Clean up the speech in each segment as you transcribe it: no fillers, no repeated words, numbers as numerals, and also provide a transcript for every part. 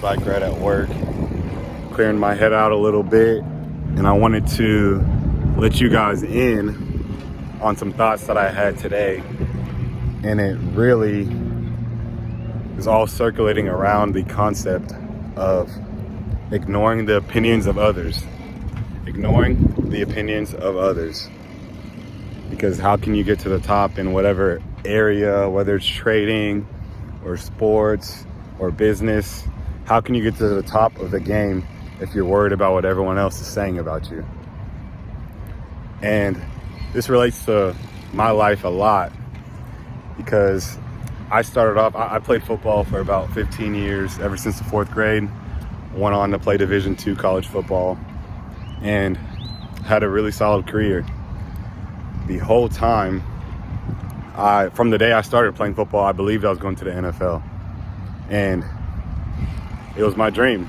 bike ride at work, clearing my head out a little bit, and I wanted to let you guys in on some thoughts that I had today, and it really is all circulating around the concept of ignoring the opinions of others. Ignoring the opinions of others. Because how can you get to the top in whatever area, whether it's trading or sports or business? How can you get to the top of the game if you're worried about what everyone else is saying about you? And this relates to my life a lot because I started off, I played football for about 15 years, ever since the 4th grade. Went on to play Division II college football and had a really solid career. The whole time, from the day I started playing football, I believed I was going to the NFL. And it was my dream.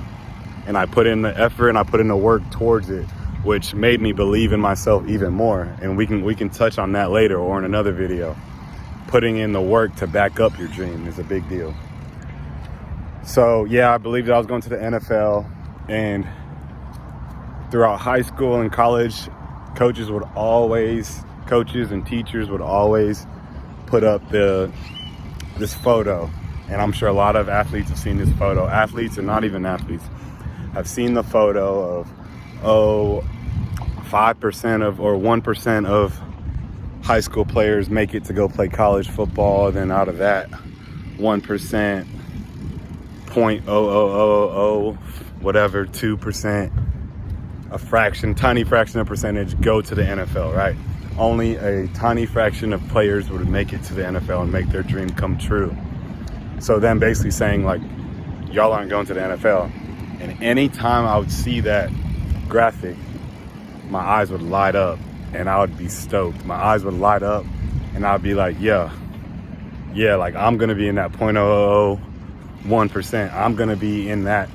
And I put in the effort and I put in the work towards it, which made me believe in myself even more. And we can touch on that later or in another video. Putting in the work to back up your dream is a big deal. So yeah, I believed that I was going to the NFL. And throughout high school and college, coaches and teachers would always put up this photo. And I'm sure a lot of athletes have seen this photo. Athletes and not even athletes have seen the photo of 5% of or 1% of high school players make it to go play college football. Then out of that 1%, 0.00000 whatever, 2%, tiny fraction of percentage go to the NFL, right? Only a tiny fraction of players would make it to the NFL and make their dream come true. So then basically saying like, y'all aren't going to the NFL. And anytime I would see that graphic, my eyes would light up and I would be stoked. My eyes would light up and I'd be like, yeah, like I'm going to be in that 0.001%. I'm going to be in that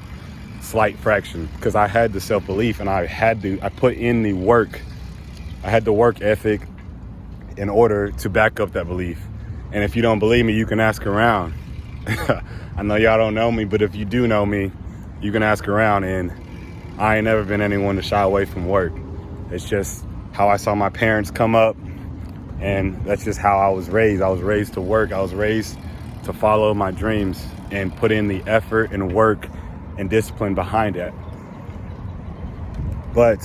slight fraction because I had the self-belief and I put in the work. I had the work ethic in order to back up that belief. And if you don't believe me, you can ask around. I know y'all don't know me, but if you do know me, you can ask around. And I ain't never been anyone to shy away from work. It's just how I saw my parents come up, and that's just how I was raised. I was raised to work. I was raised to follow my dreams and put in the effort and work and discipline behind it. But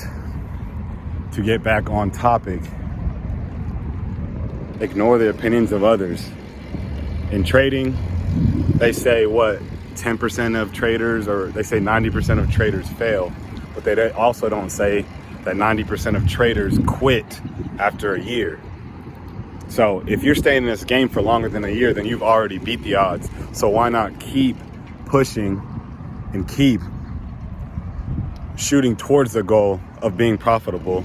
to get back on topic, ignore the opinions of others. In trading, they say 10% of traders, or they say 90% of traders fail, but they also don't say that 90% of traders quit after a year. So if you're staying in this game for longer than a year, then you've already beat the odds. So why not keep pushing and keep shooting towards the goal of being profitable?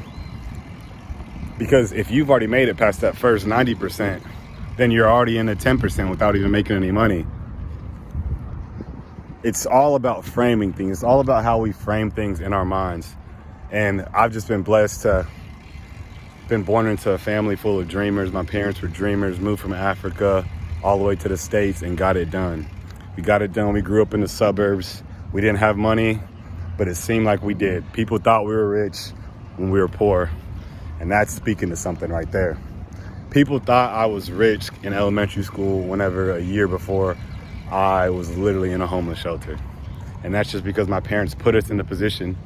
Because if you've already made it past that first 90%, then you're already in the 10% without even making any money. It's all about framing things. It's all about how we frame things in our minds. And I've just been blessed to been born into a family full of dreamers. My parents were dreamers, moved from Africa all the way to the States and got it done. We got it done. We grew up in the suburbs. We didn't have money, but it seemed like we did. People thought we were rich when we were poor. And that's speaking to something right there. People thought I was rich in elementary school whenever a year before I was literally in a homeless shelter. And that's just because my parents put us in the position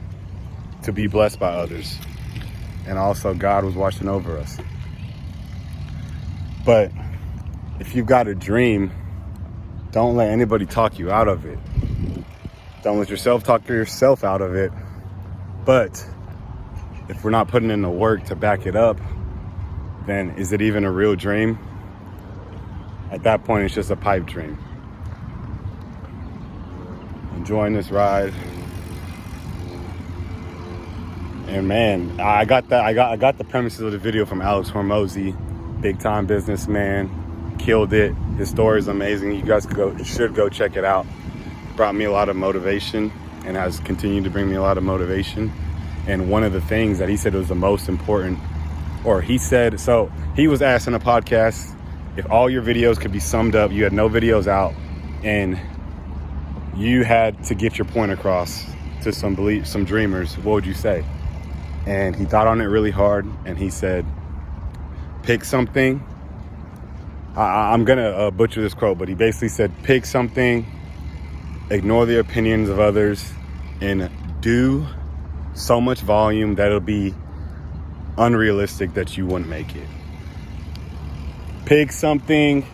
to be blessed by others. And also God was watching over us. But if you've got a dream, don't let anybody talk you out of it. Don't let yourself talk yourself out of it. But if we're not putting in the work to back it up, then is it even a real dream? At that point, it's just a pipe dream. Enjoying this ride. And man, I got the premises of the video from Alex Hormozy, big time businessman, killed it. His story is amazing. You guys should go check it out. Brought me a lot of motivation and has continued to bring me a lot of motivation. And one of the things that he said was the most important, or he said, so he was asked in a podcast if all your videos could be summed up, you had no videos out, and you had to get your point across to some dreamers, what would you say? And he thought on it really hard, and he said, pick something. I'm gonna butcher this quote, but he basically said, pick something, ignore the opinions of others, and do so much volume that it'll be unrealistic that you wouldn't make it. Pick something,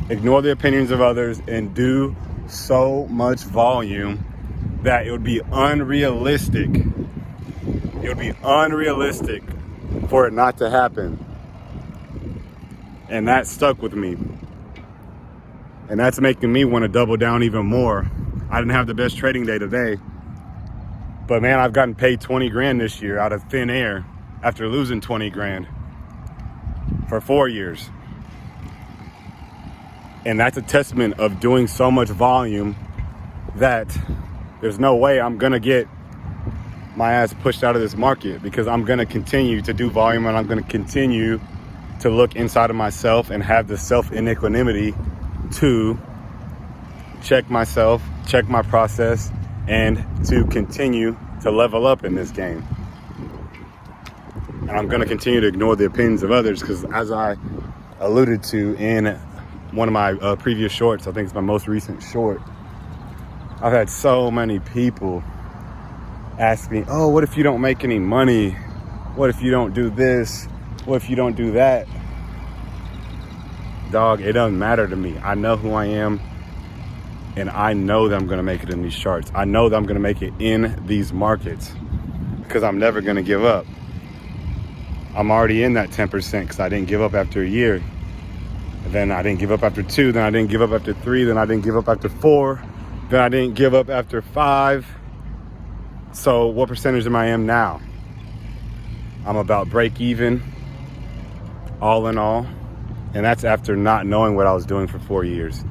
ignore the opinions of others, and do so much volume that it would be unrealistic. It would be unrealistic for it not to happen. And that stuck with me. And that's making me want to double down even more. I didn't have the best trading day today, but man, I've gotten paid 20 grand this year out of thin air after losing 20 grand for 4 years. And that's a testament of doing so much volume that there's no way I'm gonna get my ass pushed out of this market, because I'm gonna continue to do volume, and I'm gonna continue to look inside of myself and have the self-equanimity to check myself, check my process, and to continue to level up in this game. And I'm gonna continue to ignore the opinions of others, because as I alluded to in one of my previous shorts, I think it's my most recent short, I've had so many people ask me, oh, what if you don't make any money? What if you don't do this? What if you don't do that? Dog, it doesn't matter to me. I know who I am, and I know that I'm gonna make it in these charts. I know that I'm gonna make it in these markets, because I'm never gonna give up. I'm already in that 10% because I didn't give up after a year. And then I didn't give up after 2, then I didn't give up after 3, then I didn't give up after 4, then I didn't give up after 5. So what percentage am I in now? I'm about break even, all in all. And that's after not knowing what I was doing for 4 years.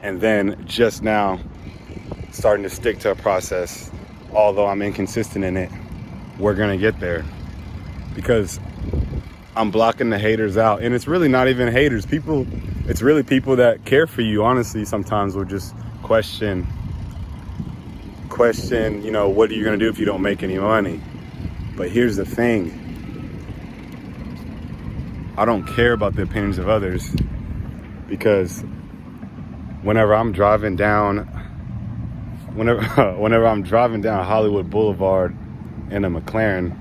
And then just now starting to stick to a process. Although I'm inconsistent in it, we're gonna get there, because I'm blocking the haters out. And it's really not even haters. It's really people that care for you, honestly, sometimes will just question, you know, what are you gonna do if you don't make any money? But here's the thing. I don't care about the opinions of others, because whenever I'm driving down Hollywood Boulevard in a McLaren,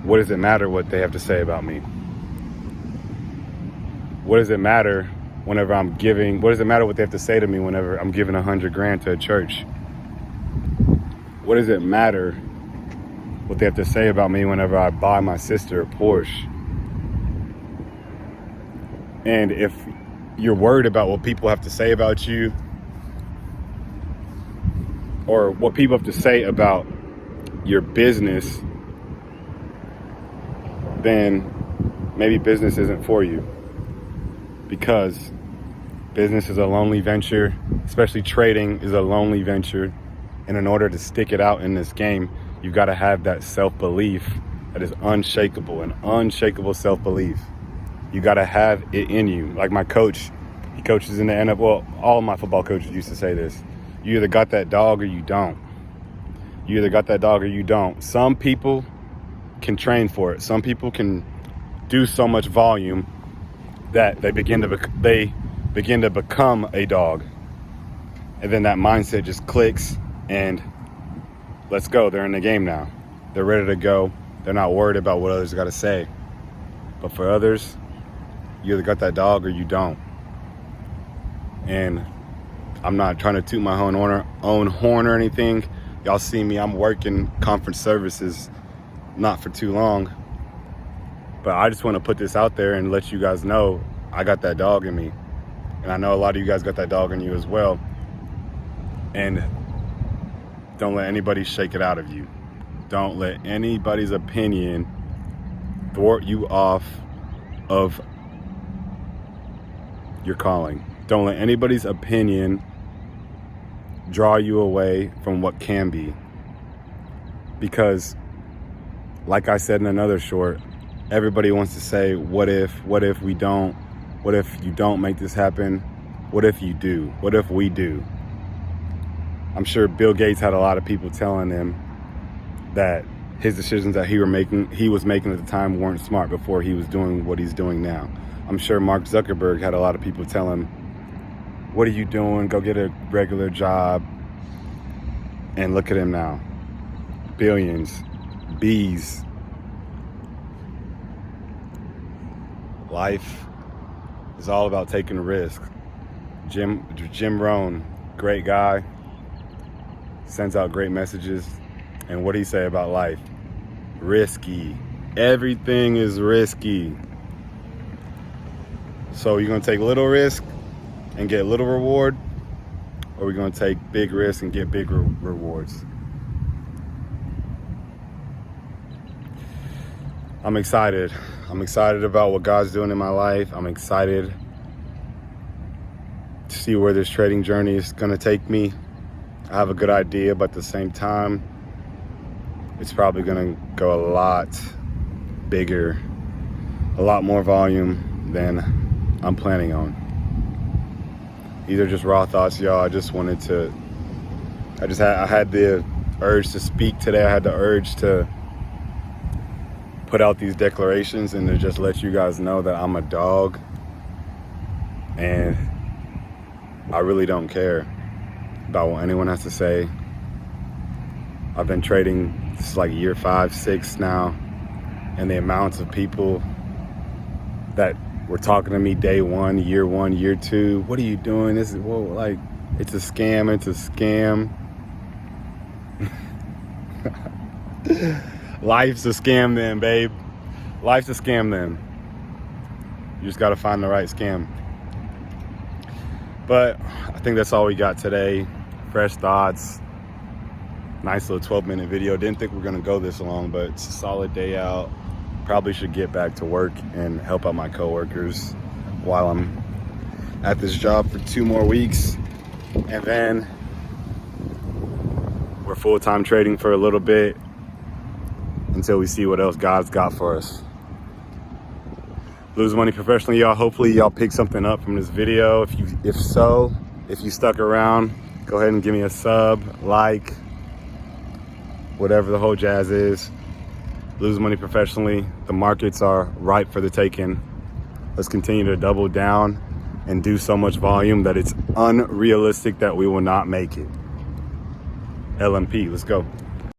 what does it matter what they have to say about me? What does it matter what does it matter what they have to say to me whenever I'm giving 100 grand to a church? What does it matter what they have to say about me whenever I buy my sister a Porsche? And if you're worried about what people have to say about you, or what people have to say about your business, then maybe business isn't for you. Because business is a lonely venture, especially trading is a lonely venture. And in order to stick it out in this game, you've got to have that self-belief that is unshakable, an unshakable self-belief. You got to have it in you. Like my coach, he coaches in the NFL. Well, all of my football coaches used to say this. You either got that dog or you don't. You either got that dog or you don't. Some people can train for it. Some people can do so much volume that they begin to become a dog. And then that mindset just clicks and let's go. They're in the game now. They're ready to go. They're not worried about what others got to say. But for others, you either got that dog or you don't. And I'm not trying to toot my own horn or anything. Y'all see me, I'm working conference services, not for too long. But I just want to put this out there and let you guys know I got that dog in me. And I know a lot of you guys got that dog in you as well. And don't let anybody shake it out of you. Don't let anybody's opinion thwart you off of your calling. Don't let anybody's opinion draw you away from what can be. Because, like I said in another short, everybody wants to say, what if we don't? What if you don't make this happen? What if you do? What if we do? I'm sure Bill Gates had a lot of people telling him that his decisions that he was making at the time weren't smart before he was doing what he's doing now. I'm sure Mark Zuckerberg had a lot of people tell him, what are you doing? Go get a regular job. And look at him now. Billions, bees. Life is all about taking a risk. Jim Rohn, great guy, sends out great messages. And what do he say about life? Risky. Everything is risky. So you're gonna take little risk and get little reward, or we're gonna take big risk and get big rewards? I'm excited. I'm excited about what God's doing in my life. I'm excited to see where this trading journey is gonna take me. I have a good idea, but at the same time, it's probably gonna go a lot bigger, a lot more volume than I'm planning on. These are just raw thoughts, y'all. I had the urge to speak today. I had the urge to put out these declarations and to just let you guys know that I'm a dog and I really don't care about what anyone has to say. I've been trading, this is like year 5, 6 now, and the amounts of people that were talking to me day 1, year 1, year 2, what are you doing? This is, well, like, it's a scam, it's a scam. Life's a scam then, babe. Life's a scam then. You just gotta find the right scam. But I think that's all we got today. Fresh thoughts. Nice little 12-minute video. Didn't think we were gonna go this long, but it's a solid day out. Probably should get back to work and help out my coworkers while I'm at this job for 2 more weeks. And then we're full-time trading for a little bit until we see what else God's got for us. Lose money professionally, y'all. Hopefully y'all pick something up from this video. If you stuck around, go ahead and give me a sub, like, whatever the whole jazz is. Lose money professionally. The markets are ripe for the taking. Let's continue to double down and do so much volume that it's unrealistic that we will not make it. LMP, let's go.